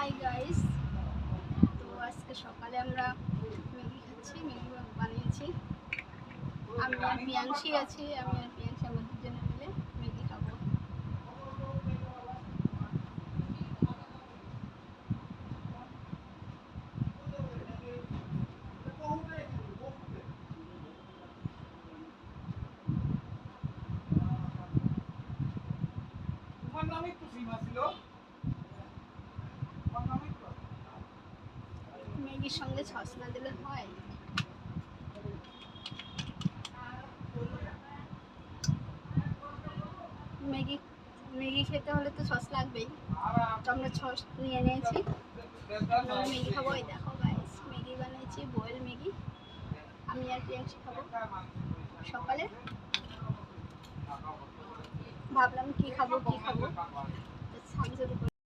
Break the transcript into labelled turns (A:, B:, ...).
A: Hi guys, তো আজকে সকালে আমরা ম্যাগি খাচ্ছি। ম্যাগি বানিয়েছি, আমি আর পিয়াংশি আছি। আমরা দুজনে মিলে ম্যাগি খাবো। ম্যাগির সঙ্গে সস না দিলে হয়? ম্যাগি ম্যাগি খেতে হলে তো সস লাগবেই, তো আমরা সস নিয়ে নিয়েছি। ম্যাগি খাবো। এই দেখো গাইস, ম্যাগি বানিয়েছি, বয়েল ম্যাগি। আমি আর পিয়াংশি খাবো। সকালে ভাবলাম কি খাবো, শাকসবজি